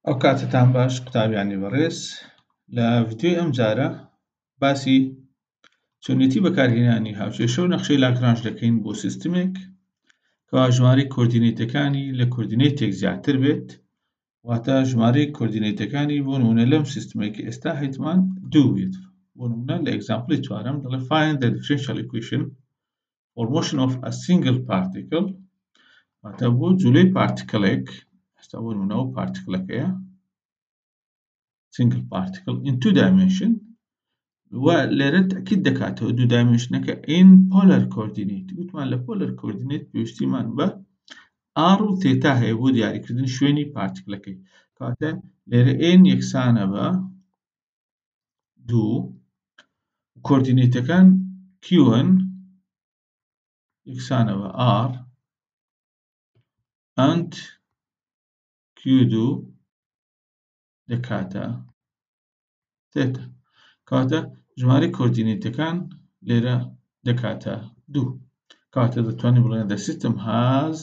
ئەو کاتتان باش قوتابیانی بەڕێز لە ڤیدیۆی ئەم جارە باسی چۆنیەتی بەکارهێنانی هاوکێشە و نەخشەی لاگرانژ دەکەین بۆ سیستمێک کەوا ژمارەی کۆردینەیتەکانی لە کۆردینەیتێک زیاتر بێت واتە ژمارەی کۆردینەیتەکانی بۆ نمونە لەم سیستمێکی ئێستا هەیتمان 2 بێت بۆ نمونە لە ئێگزامپڵی چوارەم دەڵێ find the differential equation for motion of a single particle واتە بۆ جولەی پارتیکڵێک ئێستا بۆ نمونە ئەو پارتیکڵەکەیە single particle in two dimension و لێرە تاکید دەکاتەوە دوو دایمنشنەکە in polar coordinate وتمان لە polar coordinate پێویستیمان بە r و تێتا هەیە بۆ دیاریکردن شوێنی پارتیکڵەکەی کاتە لێرە n یەکسانە بە 2 کۆردینەیتەکان q1 یەکسانە بە r and q2 دەکاتە تێتا کاتە ژمارەی کۆردینەیتەکان لێرە دەکاتە 2 کاتە دەتوانین بڵێن the system has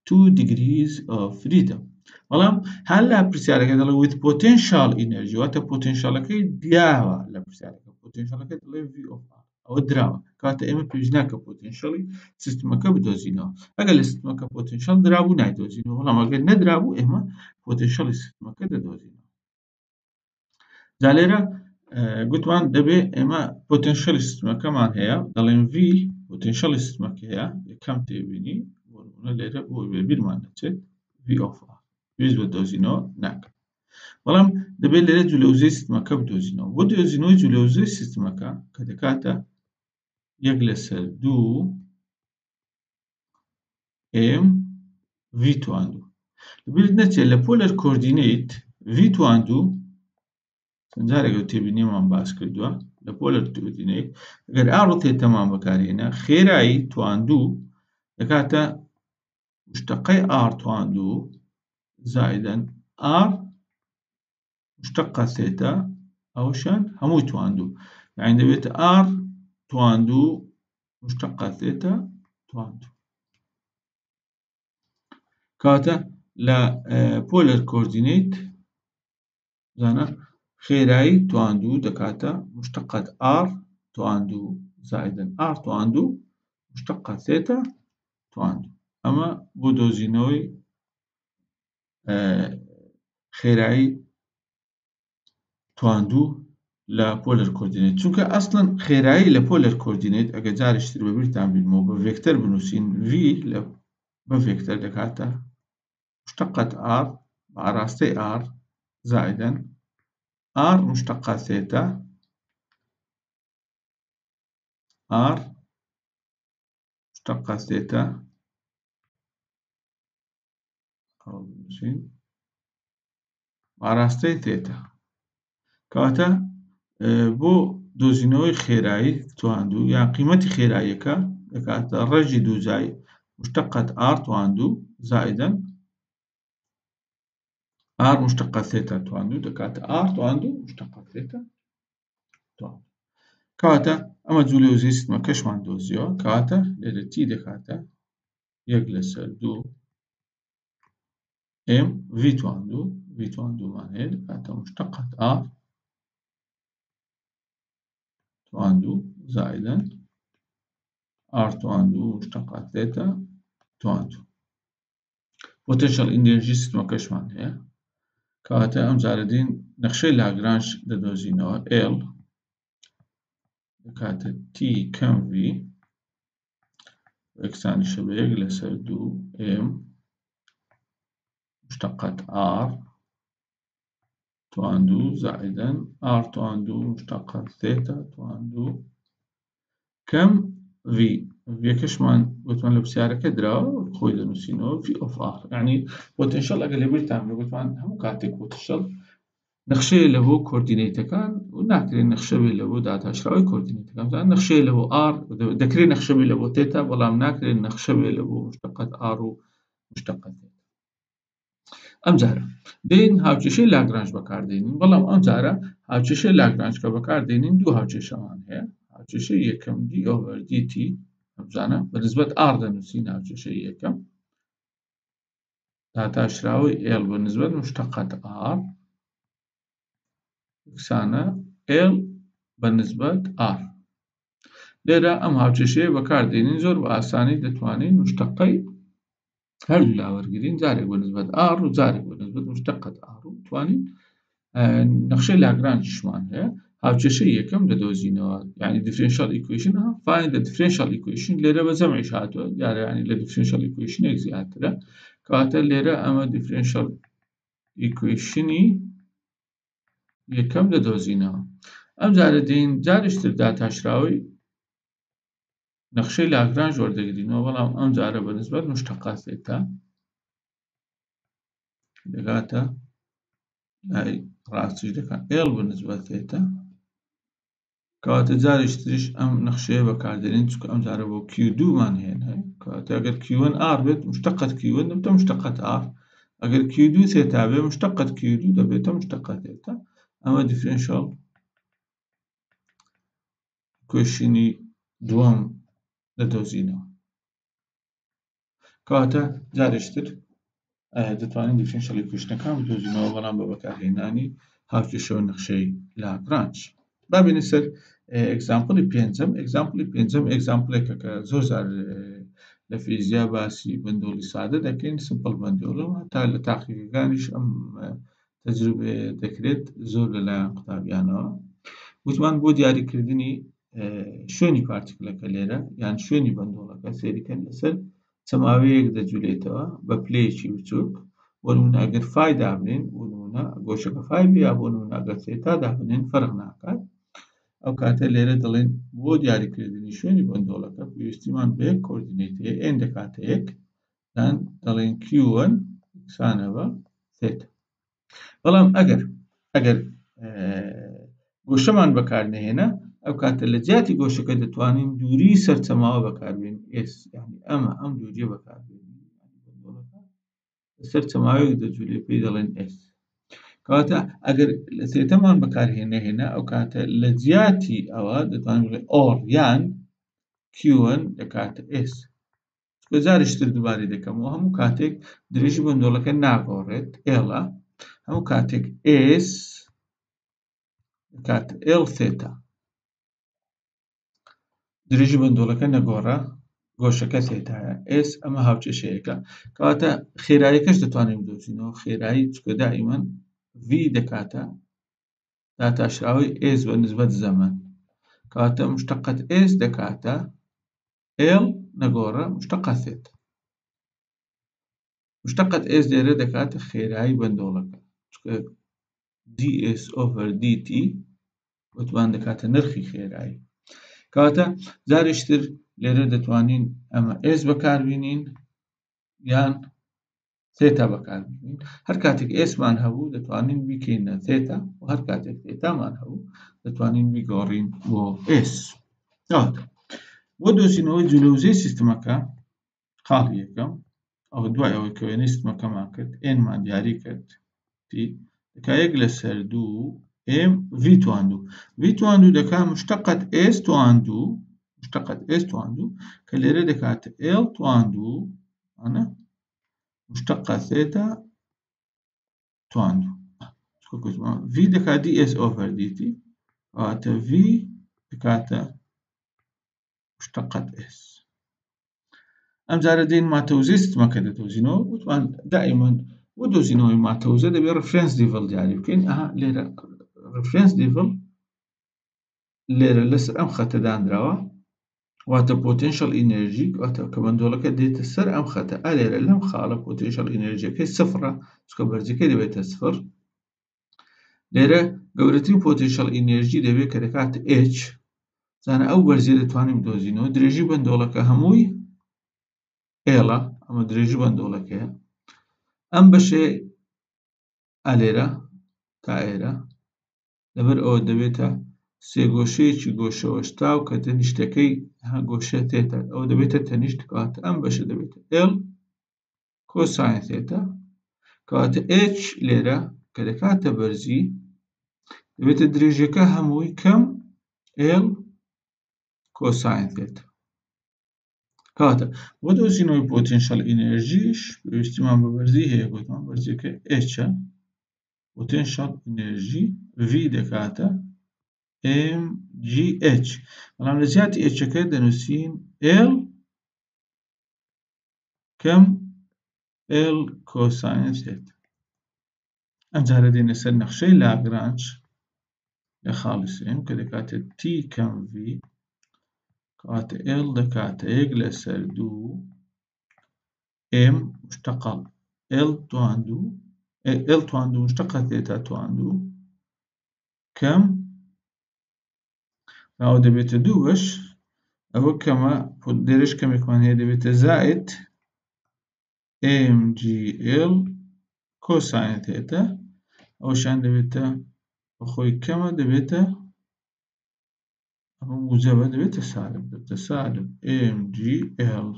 2 degrees of freedom بەڵام هەر لە پرسیارەکە دەڵێ with potential energy واتە پۆتێنشیالەکەی دیاوە لە پرسیارەکە پۆتێنشیالەکەی دەڵێ v of r ئەوە دراوە کاتە ئێمە پێویست ناکە پۆتێنشیالی سیستمەکە بدۆزینەوە ئەگەر لە سیستمەکە پۆتێنشیال درابوو نایدۆزینەوە بەڵام ئەگەر نەدرابوو ئێمە پۆتێنشیالی سیستمەکە دەدۆزینەوە جا لێرە گوتمان دەبێ ئێمە پۆتێنشیالی سیستمەکەمان هەیە دەڵێن v پۆتێنشیالی سیستمەکە هەیە یەکەم تێبینی بۆ نمونە لێرە بۆ بیرمان نەچێت v of r پێویست بە دۆزینەوە ناکە بەڵام دەبێت لێرە جولەوزەی سیستمەکە بدۆزینەوە بۆ دۆزینەوەی جولەوزەی سیستمەکە کە دەکاتە 1/2 m v توان2 لەبیرت نەچێت لە پۆلەر کۆردینەیت v توان2 جارێک تێبینیمان باس کردووە لە پۆلەر کۆردینەیت ئەگەر r و تێتەمان بەکارهێنا خێرایی توان2 دەکاتە مشتقەی r توان2 زائداً r مشتقة ثيتا أوشان هموي توان2 يعني دەبێت r توان2 مشتقة ثيتا توان2 کاتە لە پۆلەر کۆردینەیت زانە خێرایی توان2 دەکاتە مشتقة r توان2 زائداً r توان2 مشتقة ثيتا توان2 ئەمە بۆ دۆزینەوەی خێرایی توان2 لە پۆلەر کۆردینەیت چونکە ئەسڵەن خێرایی لە پۆلەر کۆردینەیت ئەگە جارێشتر بەبیرتان بێنمەوە بە ڤێکتەر بنووسین v بە ڤێکتەر دەکاتە مشتقة r بەئاراستەی r زائداً r مشتقة ثيتا r مشتقة ثيتا بەئاراستەی ثيتا کاتە بۆ دۆزینەوەی خێرایی توان2 یان قیمەتی خێراییەکە دەکاتە ڕەجی دووجای مشتقة r توان2 زائداً r مشتقة ثيتا توان2 دەکاتە r توان2 مشتقة ثيتا توان2 کاتە ئەمە جولەوزەی سیستمەکەشمان دۆزیەوە کاتە لێرە t دەکاتە 1/2 m v توان2 مان هەیە دەکاتە مشتقة r توان2 زائداً r توان2 مشتقة ثيتا توان2 potential energy سیستمەکەشمان هەیە کاتە ئەم جارە دین نەخشەی لاگرانژ دەدۆزینەوە L دەکاتە T کەم V یەکسانیشە بە 1/2 M مشتقة R توان2 زائداً R توان2 مشتقة ثيتا توان2 کەم V یەکەشمان گوتمان لە پرسیارەکە دراوە خۆی دەنووسینەوە v of r یعنی پۆتێنشیال ئەگەر لەبیرتان بێ گوتمان هەموو کاتێک پۆتێنشیال نەخشەیە لە بۆ کۆردینەیتەکان و ناکرێت نەخشە بێت لە بۆ داتاشراوی کۆردینەیتەکان زانە نەخشەیە لە بۆ r دەکرێت نەخشە بێت لە بۆ تێتا بەڵام ناکرێت نەخشە بێت لە بۆ مشتقة r و مشتقة ثيتا ئەم جارە دێین هاوکێشەی لاگرانژ بەکاردێنین بەڵام ئەم جارە هاوکێشەی لاگرانژ کە بەکاردێنین دوو هاوکێشەمان هەیە هاوکێشەی یەکەم d over dt ئەم جانە بەنسبەت r دەنووسین هاوکێشەی یەکەم داتاشراوی L بنسبة مشتقة R یەکسانە L بنسبة R. لێرە ئەم هاوچێشەیە بەکاردێنین زۆر بە ئاسانی دەتوانین مشتقەی هەردوو لا وەرگرین، جارێک بنسبة R و جارێک بنسبة مشتقة R و توانین نەخشەی لاگرانجیشمان هەیە. هاوچێشەی یەکەم دەدۆزینەوە، یعنی differential equation find the differential equation لێرە بە جەمعیش هاتووە، دیارە یعنی لە differential equation یەک زیاترە، کەواتە لێرە ئەمە differential equationی یەکەم دەدۆزینەوە. ئەم جارە دێین جارێشتر داتاشراوی نەخشەی لاگرانج وەردەگرینەوە، بەڵام ئەم جارە بەنسبە مشتقە ثێتا دەگاتە لای ڕاستیش دەکات L بنسبە ثێتا، کەواتە جارێشتریش ئەم نەخشەیە بەکاردێنین چونکە ئەم جارە بۆ Q2 مان هێنایە، کەواتە ئەگەر Q1 R بێت مشتقة Q1 دەبێتە مشتقة R، ئەگەر Q2 ثێتا بێت مشتقة Q2 دەبێتە مشتقة ثێتا. ئەمە differential equationی دووەم دەدۆزینەوە، کەواتە جارێشتر دەتوانین differential equationەکان بدۆزینەوە بەڵام بە بەکارهێنانی هاوچێشە و نەخشەی لاگرانج. بابینە سەر ئێگزامپڵی پێنجەم. ئێگزامپڵی پێنجەم ئێگزامپڵێکە کە زۆر جار لە فیزیا باسی بەندۆڵی سادە دەکەین، سمپڵ بەندۆڵە، تا لە تاقیقەکانیش ئەم تەجروبێ دەکرێت زۆر لەلایەن قوتابیانەوە. وتمان بۆ دیاریکردنی شوێنی پارتیکلەکە لێرە یان شوێنی بەندۆڵەکە سێریکەن لەسەر چەماوەیەک دەجولێتەوە بە پلەیەکی بچووک، بۆ نمونە ئەگەر فای دابنێن بۆ نمونە گۆشەکە فای بێ یا بۆ نمونە ئەگەر ثێتا دابنێن فەرق ناکات. ئەو کاتە لێرە دەڵێن بۆ دیاریکردنی شوێنی بەندۆڵەکە پێویستیمان بە یەک کۆردینێتەیە n دەکاتە یەک، یان دەڵێن Q1 یەکسانە بە ثێتا. بەڵام ئەگەر گۆشەمان بەکار نەهێنا، ئەو کاتە لە جیاتی گۆشەکە دەتوانین دووری سەرچەماوە بەکاربێن S، یعنی ئەم دووریە بەکاربێن لەسەر چەماوەیەک دەجولێ پێی دەڵێن S. کەواتە ئەگەر لە ثێتەمان بەکارهێنەهێنا، ئەو کاتە لە جیاتی ئەوە دەتوانین بڵێ or یان Q1 دەکاتە S. جارێشتر دووبارەی دەکەمەوە، هەموو کاتێک درێژی بەندۆڵەکە ناگۆڕێت L، هەموو کاتێک S دەکاتە L ثێتا، درێژی بەندۆڵەکە نەگۆڕە گۆشەکە ثێتایە S، ئەمە هاوچێشەیەکە. کەواتە خێراییەکەش دەتوانین بدۆزینەوە، خێرایی چونکە دائیمەن V دەکاتە داتاشراوی S بەنسبەت زەمن، کەواتە مشتقەت S دەکاتە L نەگۆڕە مشتقە ثێتا. مشتقەت S لێرە دەکاتە خێرایی بەندۆڵەکە، چونکە ds/dt وتمان دەکاتە نرخی خێرایی. کەواتە جارێشتر لێرە دەتوانین ئەمە S بەکاربینین یان ثێتا بەکاربینین. هەر کاتێک S مان هەبوو دەتوانین بیکەینە ثێتا، و هەر کاتێک ثێتامان هەبوو دەتوانین بیگۆڕین بۆ S. بۆ دۆزینەوەی جلووزەی سیستمەکە خاڵی یەکەم، ئەو دوای ئەوەی کە وێنەی سیستمەکەمان کرد n مان دیاری کرد، دەکا 1 لەسەر 2 m v تواندوو. v تواندوو دەکا مشتقەت S تواندوو، مشتقەت S تواندوو کە لێرە دەکاتە L تواندوو مشتقە ثێتا تواندوو. v دەکات ds/dt، کەواتە v دەکاتە مشتقەت S. ئەم جارە دێین ماتەوزەی سیستمەکە دەدۆزینەوە. وتمان دائیمەن بۆ دۆزینەوەی ماتەوزە دەبێت ڕفرێنس لیڤڵ دیاری بکەین. لێرە ڕفرێنس لیڤڵ لێرە لەسەر ئەم خەتە دانراوە، واتە پۆتێنشەل ئینەرژی، واتە کە بەندۆڵەکە دێتە سەر ئەم خەتە، لێرە لەم خاڵە پۆتێنشەل ئینەرژیەکەی سفرە، چونکە بەرجەکەی دەبێتە سفر. لێرە گەورەترین پۆتێنشەل ئینەرژی دەبێت کە دەکاتە H، زانە ئەو بەرزیە دەتوانین بدۆزینەوە. درێژی بەندۆڵەکە هەمووی L، ئەمە درێژی بەندۆڵەکەیە. ئەم بەشەیە لێرە تا ئێرە لەبەر ئەوە دەبێتە سێ گۆشەیەکی گۆشەوەشتاو کە تەنیشتەکەی گۆشە ثێتا، ئەوە دەبێتە تەنیشت، کەواتە ئەم بەشە دەبێتە L کۆساین ثێتا، کەواتە H لێرە کە دەکاتە بەرزی دەبێتە درێژیەکە هەمووی کەم L کۆساین ثێتا. کاتە بۆ دۆزینەوەی پۆتێنشەل ئینەرژیش پێویستیمان بە بەرزی هەیە گوتمان بەرزیەکە Hە پۆتێنشەل ئینەرژی V دەکاتە mgh بەڵام لە زیاتی Hەکە دەنووسین L کەم L کۆساین زێت. ئەمجارە دێنە سەر نەخشەی لاگرانج لە خاڵی سێم کە دەکاتە T کەم V کەواتە L دەکاتە 1/2 M مشتەقە L توان2 مشتەقە تێتا توان2 کەم ئەوە دەبێتە 2 بەش ئەوە کەمە لێرەش کەمێکمان هەیە دەبێتە زائد mgl کۆساین تێتا ئەوەشان دەبێتە بەخۆی کەمە دەبێتە ئەمە موجەبە دەبێتە سالب دەبێتە سالب mgl.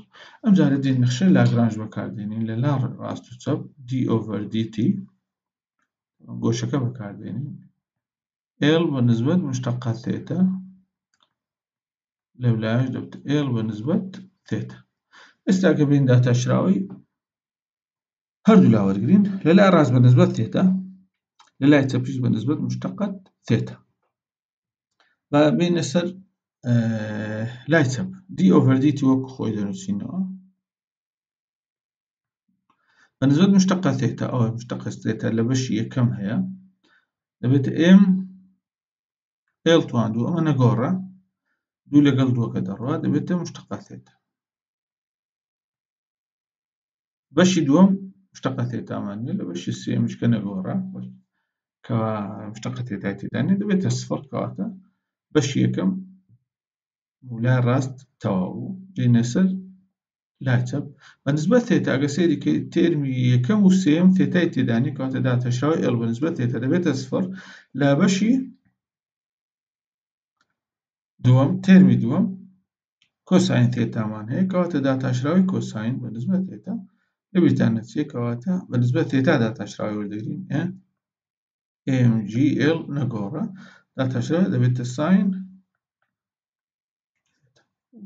ئەمجارە دێن نەخشەی لاگرانج بەکاردێنین لە لا ڕاست و چەپ d/dt گۆشەکە بەکاردێنین L بەنسبەت مشتەقە تێتا لەولایەش دەبێتە L بەنسبەت تێتا. ئێستا کە بین داتاشراوی هەردوو لا وەرگرین لە لای ڕاست بەنسبەت تێتا لە لای چەپیش بەنسبەت مشتەقە تێتا با بینە سەر لای چەپ d/dt وەکو خۆی دەنووسینەوە بەنسبەت مشتەقە تێتا ئەوە مشتەقە تێتا لە بەشی یەکەم هەیە دەبێتە m L توان2 ئەمە نەگۆڕە 2 لەگەڵ 2 دەڕوا دەبێتە مشتەقە تێتا بەشی دووەم مشتەقە تێتامان نیە لە بەشی سێمیش کە نەگۆڕە کەوا مشتەقە تێتای تێدا نیە دەبێتە سفر کەواتە بەشی یەکەم لای ڕاست تەواو بوو دێنە سەر لای چەپ بەنسبەت تێتا ئەگە سەیری تێرمی یەکەم و سێم تێتای تێدا نیە کەواتە داتەشراوی L بەنسبەت تێتا دەبێتە سفر لە بەشی دووەم تێرمی دووەم کۆساین تێتامان هەیە کەواتە داتاشراوی کۆساین بەنسبەت تێتا لەبیرتانە چیە کەواتە بەنسبەت تێتا داتاشراوی وەردەگرین mgl نەگۆڕە داتاشراوی دەبێتە ساین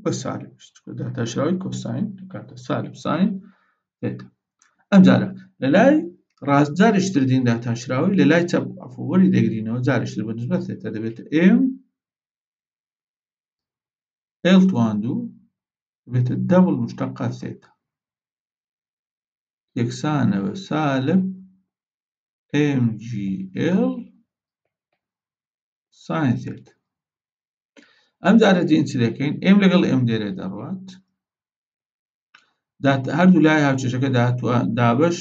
بە سالب داتاشراوی کۆساین دەکاتە سالب ساین تێتا. ئەمجارە لە لای ڕاست جارێکتر دێن داتاشراوی لە لای چەپ وەری دەگرینەوە جارێکتر بەنسبەت تێتا دەبێتە m L توان2 دەبێتە دەبڵ مشتەقە تێتا یەکسانە بە سالب mgl ساین تێتا. ئەمجارە دێن چی دەکەین m لەگەڵ m دێرە دەڕوات هەردوو لای هاوچێشەکە دابەش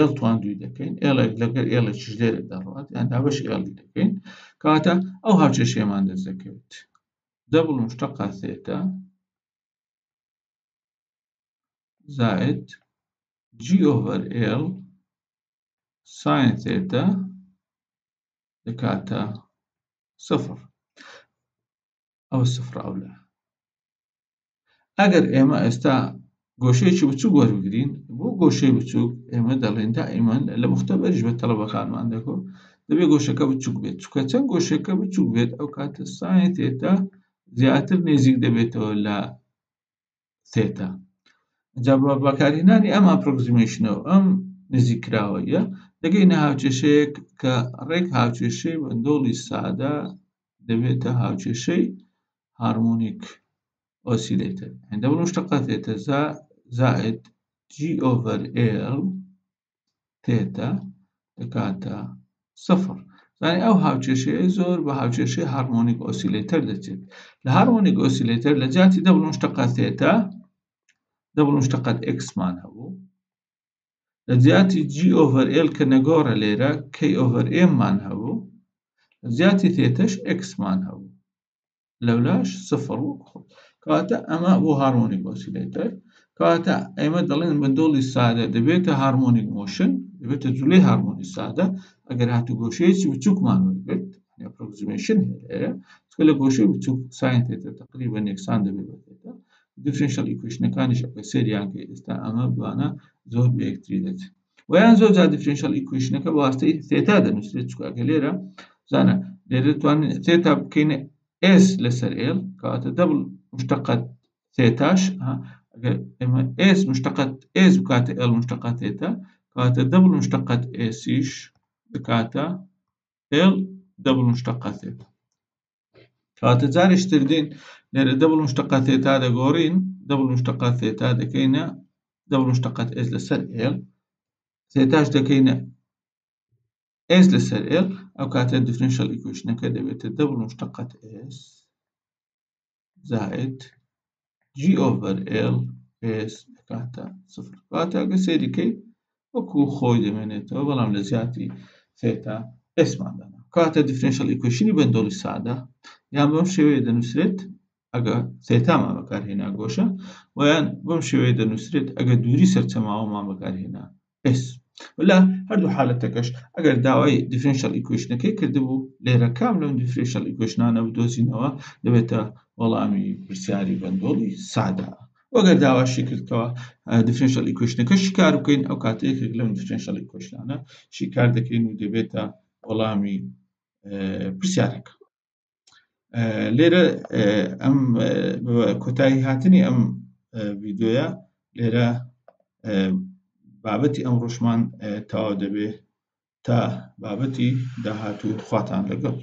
L توان2 دەکەین L لەگەڵ L لێرە دەڕوات یان دابەش L دەکەین کەواتە ئەو هاوچێشەیەمان دەست دەکەوێت دەبڵ مشتەقە تێتا زائد g/L ساین تێتا دەکاتە سفر ئەوە سفر ئەولا. ئەگەر ئێمە ئێستا گۆشەیەکی بچووک وەربگرین بۆ گۆشەی بچووک ئێمە دەڵێن دائیمەن لە مختبەریش بە تەڵەبەکانمان دەکەوت دەبێت گۆشەکە بچووک بێت چونکە چەند گۆشەکە بچووک بێت ئەو کاتە ساین تێتا زیاتر نێزیک دەبێتەوە لە تێتا. جا بە بەکارهێنانی ئەم ئەپرۆکسیمەیشنەوە ئەم نزیکراوەیە دەگەینە هاوچێشەیەک کە ڕێک هاوچێشەی بەندۆڵی سادە دەبێتە هاوچێشەی هارمۆنیک ئۆسیلێتر دەبڵ مشتەقە تێتا زائد g/L تێتا دەکاتە سفر. زانانی ئەو هاوچێشەیە زۆر بە هاوچێشەی هارمۆنیک ئۆسیلێتر دەچێت لە هارمۆنیک ئۆسیلێتر لە جاتی دەبڵ مشتەقە تێتا دەبڵ مشتەقەت x مان هەبوو لە جیاتی g/L کە نەگۆڕە لێرە k/m مان هەبوو لە جیاتی تێتەش x مان هەبوو لەولاش سفر وەکو کەواتە ئەمە بۆ هارمۆنیک ئۆسیلێتر کەواتە ئێمە دەڵێن بەندۆڵی سادە دەبێتە هارمۆنیک مۆشن دەبێتە جوولەی هارمۆنی سادە ئەگەر هاتوو گۆشەیەکی بچووکمان وەرگرت ئەپرۆکسیمەیشن هەیە چکە لە گۆشەی بچووک ساین تێتا تقریبەن یەکسان دەبێت بە تێتا دیفرێنشەل ئیکویشنەکانیش ئەگە سەریان کە ئێستا ئەمە دوانە زۆر بە یەکتری دەچێت ویان زۆر جار دیفرێنشەل ئیکویشنەکە بە واستەی تێتا دەنووسرێت چکە ئەگە لێرە زانە لێرە دەتوانین تێتا بکەینە S لەسەر L کەواتە دەبڵ مشتەقە تێتاش ئەگەر ئێمە S مشتقات S بکاتە L مشتقات تێتا کاتە دبل مشتقات Sیش بکاتە L دبل مشتقات تێتا کاتە جارێکی تر دێن لێرە دبل مشتقات تێتا دەگۆڕین دبل مشتقات تێتا دەکەینە دبل مشتقات S لەسەر L تێتاش دەکەینە S لەسەر L ئەو کاتە دیفرنشیەل ئیکویشنەکە دەبێتە دبل مشتقات S زائد G over L S دەکاتە سفر کاتە ئەگە سێریکەی وەکو خۆی دەمێنێتەوە بەڵام لە زیاتی ثێتا S مادانا کاتە دیفرنشیەل ئیکویشنی بەندۆڵی سادە یان بەم شێوەیە دەنووسرێت ئەگە ثێتامان بەکارهێنا گۆشە و یان بەم شێوەیە دەنووسرێت ئەگە دووری سەرچەماوەمان بەکارهێنا S ولا هەردوو حالەتەکەش ئەگەر داوای دیفرنشیەل ئیکویشنەکەی کردبوو لێرە کام لەم دیفرنشیەل ئیکویشنانە بدۆزینەوە دەبێتە وەڵامی پرسیاری بەندۆڵی سادە وەگەر داواشی کردکەوە دیفرنشیەل ئیکویشنەکەشی کار بکەین ئەو کاتە یەکێک لەم دیفرنشیەل ئیکویشنانە شی کار دەکەین و دەبێتە وەڵامی پرسیارەکە لێرە ئەم کۆتایی هاتنی ئەم ڤیدیۆیە لێرە بابەتی ئەم ڕۆژمان تەواو دەبێت تا بابەتی داهاتوو خواتان لەگەڵ